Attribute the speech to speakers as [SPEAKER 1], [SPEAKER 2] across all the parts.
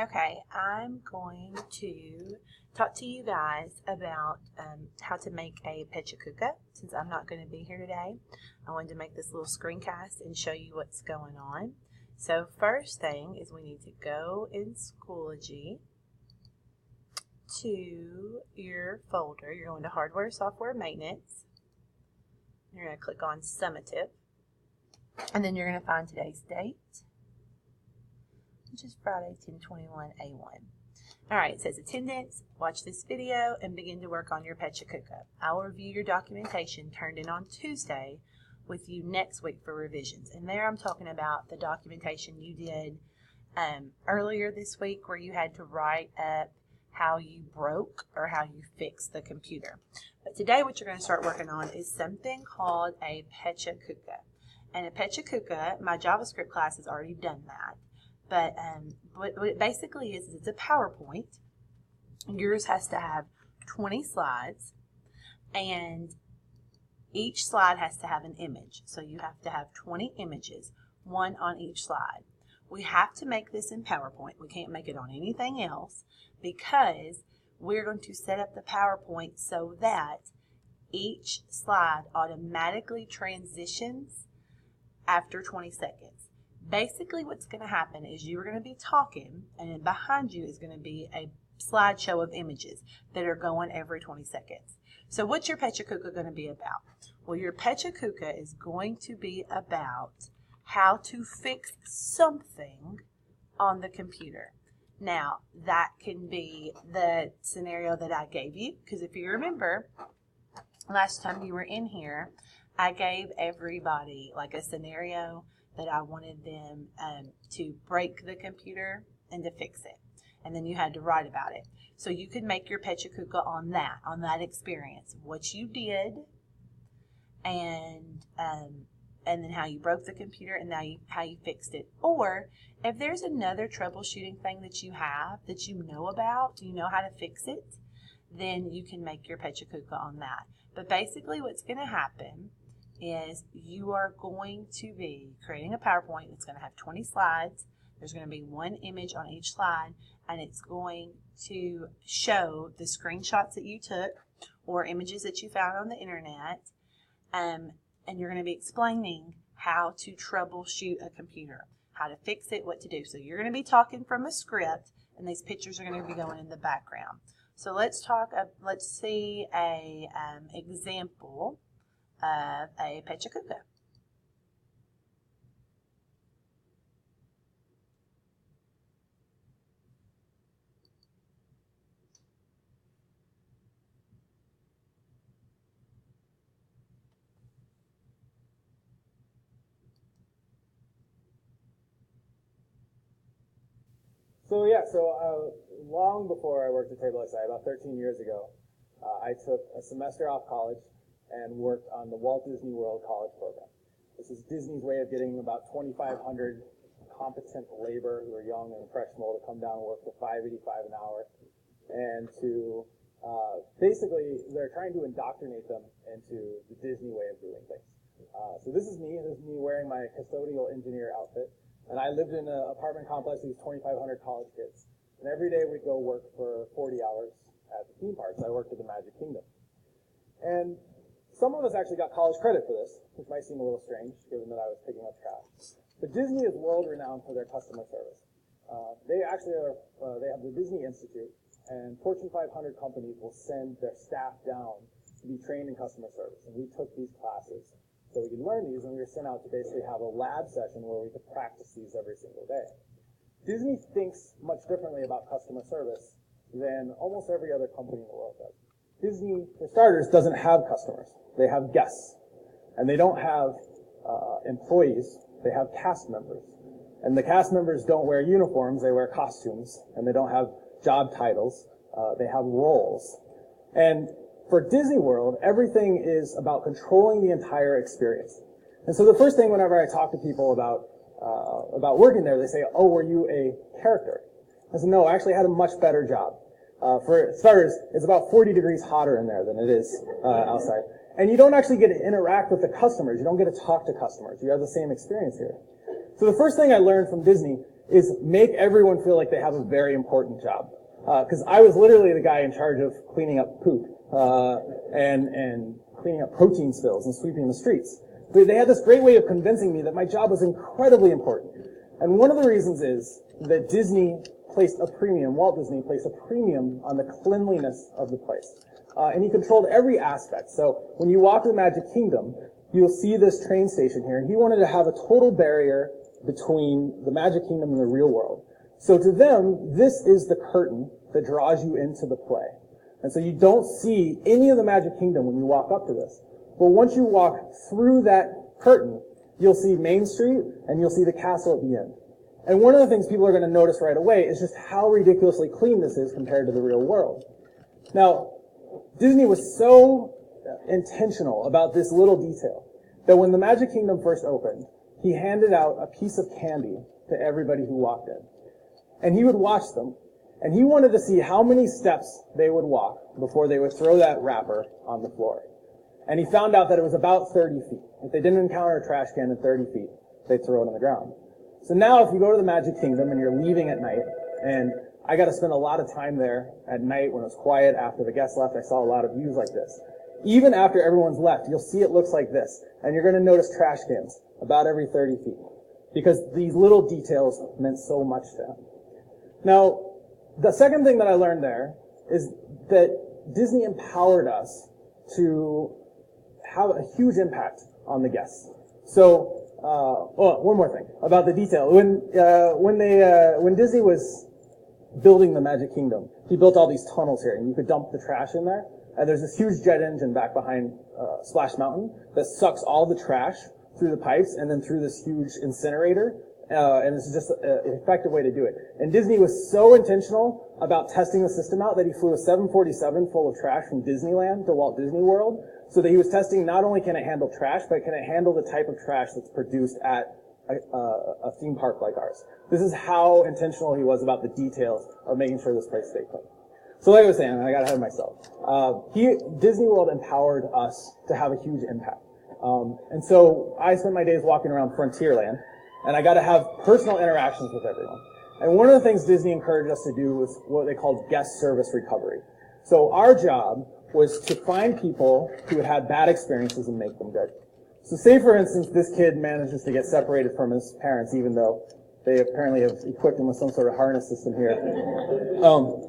[SPEAKER 1] Okay, I'm going to talk to you guys about how to make a pecha kucha. Since I'm not going to be here today, I wanted to make this little screencast and show you what's going on. So first thing is we need to go in Schoology to your folder. You're going to Hardware, Software, Maintenance. You're going to click on Summative, and then you're going to find today's date, which is Friday, 10/21/A1. Alright, it says attendance, watch this video, and begin to work on your pecha kucha. I will review your documentation turned in on Tuesday with you next week for revisions. And there I'm talking about the documentation you did earlier this week where you had to write up how you broke or how you fixed the computer. But today what you're going to start working on is something called a pecha kucha. And a pecha kucha, my JavaScript class has already done that. But what it basically is it's a PowerPoint. Yours has to have 20 slides, and each slide has to have an image. So you have to have 20 images, one on each slide. We have to make this in PowerPoint. We can't make it on anything else because we're going to set up the PowerPoint so that each slide automatically transitions after 20 seconds. Basically what's going to happen is you're going to be talking, and then behind you is going to be a slideshow of images that are going every 20 seconds. So what's your pecha kucha going to be about? Well, your pecha kucha is going to be about how to fix something on the computer. Now, that can be the scenario that I gave you, because if you remember, last time you were in here, I gave everybody like a scenario that I wanted them to break the computer and to fix it. And then you had to write about it. So you could make your pecha kucha on that experience. What you did, and then how you broke the computer, and how you fixed it. Or if there's another troubleshooting thing that you have that you know about, you know how to fix it, then you can make your pecha kucha on that. But basically what's going to happen is you are going to be creating a PowerPoint that's going to have 20 slides. There's going to be one image on each slide, and it's going to show the screenshots that you took or images that you found on the internet, and you're going to be explaining how to troubleshoot a computer, how to fix it, what to do. So you're going to be talking from a script, and these pictures are going to be going in the background. So let's see a example of a pecha kucha.
[SPEAKER 2] So long before I worked at TableXI, about 13 years ago, I took a semester off college and worked on the Walt Disney World College program. This is Disney's way of getting about 2,500 competent labor who are young and impressionable to come down and work for $5.85 an hour, and to basically they're trying to indoctrinate them into the Disney way of doing things. So this is me wearing my custodial engineer outfit. And I lived in an apartment complex with 2,500 college kids. And every day we'd go work for 40 hours at the theme parks. I worked at the Magic Kingdom. And some of us actually got college credit for this, which might seem a little strange, given that I was picking up trash. But Disney is world-renowned for their customer service. They have the Disney Institute, and Fortune 500 companies will send their staff down to be trained in customer service. And we took these classes so we could learn these, and we were sent out to basically have a lab session where we could practice these every single day. Disney thinks much differently about customer service than almost every other company in the world does. Disney, for starters, doesn't have customers. They have guests. And they don't have employees. They have cast members. And the cast members don't wear uniforms. They wear costumes. And they don't have job titles. They have roles. And for Disney World, everything is about controlling the entire experience. And so the first thing whenever I talk to people about working there, they say, oh, were you a character? I said, no, I actually had a much better job. For starters, it's about 40 degrees hotter in there than it is outside. And you don't actually get to interact with the customers. You don't get to talk to customers. You have the same experience here. So the first thing I learned from Disney is make everyone feel like they have a very important job. Because I was literally the guy in charge of cleaning up poop, and cleaning up protein spills and sweeping the streets. But they had this great way of convincing me that my job was incredibly important. And one of the reasons is that Walt Disney placed a premium on the cleanliness of the place. And he controlled every aspect. So when you walk to the Magic Kingdom, you'll see this train station here, and he wanted to have a total barrier between the Magic Kingdom and the real world. So to them, this is the curtain that draws you into the play. And so you don't see any of the Magic Kingdom when you walk up to this. But once you walk through that curtain, you'll see Main Street, and you'll see the castle at the end. And one of the things people are going to notice right away is just how ridiculously clean this is compared to the real world. Now, Disney was so intentional about this little detail that when the Magic Kingdom first opened, he handed out a piece of candy to everybody who walked in. And he would watch them, and he wanted to see how many steps they would walk before they would throw that wrapper on the floor. And he found out that it was about 30 feet. If they didn't encounter a trash can in 30 feet, they'd throw it on the ground. So now if you go to the Magic Kingdom and you're leaving at night, and I got to spend a lot of time there at night when it was quiet after the guests left, I saw a lot of views like this. Even after everyone's left, you'll see it looks like this. And you're going to notice trash cans about every 30 feet. Because these little details meant so much to him. Now, the second thing that I learned there is that Disney empowered us to have a huge impact on the guests. So, one more thing about the detail. When Disney was building the Magic Kingdom, he built all these tunnels here, and you could dump the trash in there. And there's this huge jet engine back behind Splash Mountain that sucks all the trash through the pipes and then through this huge incinerator. And this is just an effective way to do it. And Disney was so intentional about testing the system out that he flew a 747 full of trash from Disneyland to Walt Disney World, so that he was testing not only can it handle trash, but can it handle the type of trash that's produced at a theme park like ours. This is how intentional he was about the details of making sure this place stayed clean. So like I was saying, I got ahead of myself. Disney World empowered us to have a huge impact. And so I spent my days walking around Frontierland, and I got to have personal interactions with everyone. And one of the things Disney encouraged us to do was what they called guest service recovery. So our job was to find people who had had bad experiences and make them good. So say, for instance, this kid manages to get separated from his parents, even though they apparently have equipped him with some sort of harness system here.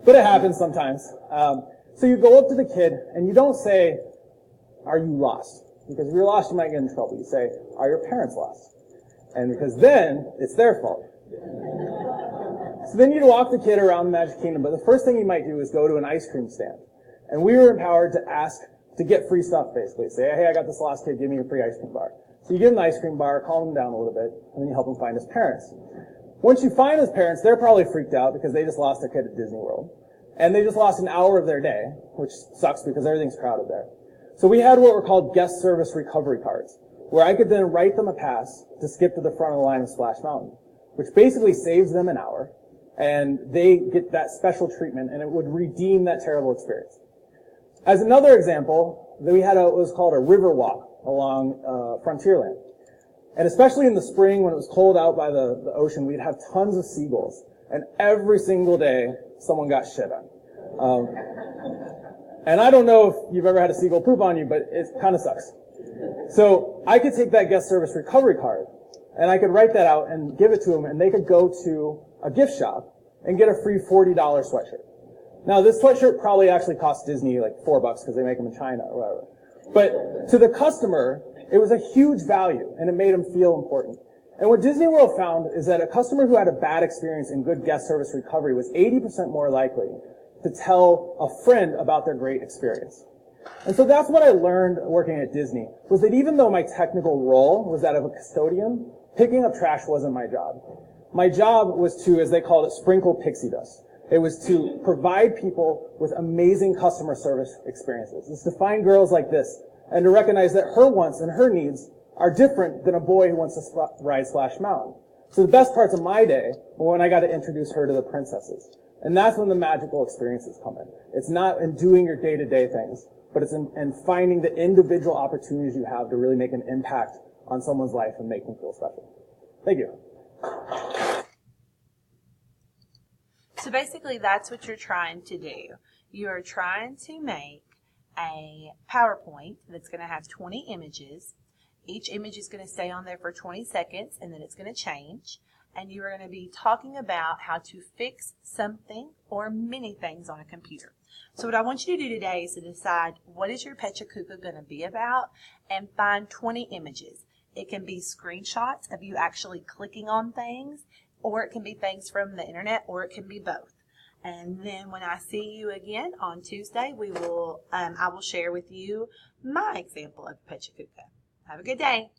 [SPEAKER 2] But it happens sometimes. So you go up to the kid, and you don't say, "Are you lost?" Because if you're lost, you might get in trouble. You say, "Are your parents lost?" And because then, it's their fault. So then you'd walk the kid around the Magic Kingdom, but the first thing you might do is go to an ice cream stand. And we were empowered to ask to get free stuff, basically. Say, "Hey, I got this lost kid, give me a free ice cream bar." So you give him the ice cream bar, calm him down a little bit, and then you help him find his parents. Once you find his parents, they're probably freaked out because they just lost their kid at Disney World. And they just lost an hour of their day, which sucks because everything's crowded there. So we had what were called guest service recovery cards, where I could then write them a pass to skip to the front of the line of Splash Mountain, which basically saves them an hour, and they get that special treatment, and it would redeem that terrible experience. As another example, we had what was called a river walk along Frontierland. And especially in the spring when it was cold out by the ocean, we'd have tons of seagulls. And every single day, someone got shit on. And I don't know if you've ever had a seagull poop on you, but it kind of sucks. So I could take that guest service recovery card, and I could write that out and give it to them, and they could go to a gift shop and get a free $40 sweatshirt. Now, this sweatshirt probably actually cost Disney like $4 because they make them in China or whatever. But to the customer, it was a huge value, and it made them feel important. And what Disney World found is that a customer who had a bad experience in good guest service recovery was 80% more likely to tell a friend about their great experience. And so that's what I learned working at Disney, was that even though my technical role was that of a custodian, picking up trash wasn't my job. My job was to, as they called it, sprinkle pixie dust. It was to provide people with amazing customer service experiences. It's to find girls like this and to recognize that her wants and her needs are different than a boy who wants to ride Splash Mountain. So the best parts of my day were when I got to introduce her to the princesses. And that's when the magical experiences come in. It's not in doing your day-to-day things, but it's in finding the individual opportunities you have to really make an impact on someone's life and make them feel special. Thank you.
[SPEAKER 1] So basically that's what you're trying to do. You're trying to make a PowerPoint that's going to have 20 images. Each image is going to stay on there for 20 seconds and then it's going to change. And you are going to be talking about how to fix something or many things on a computer. So what I want you to do today is to decide what is your PechaKucha going to be about and find 20 images. It can be screenshots of you actually clicking on things, or it can be things from the internet, or it can be both. And then when I see you again on Tuesday, I will share with you my example of PechaKucha. Have a good day.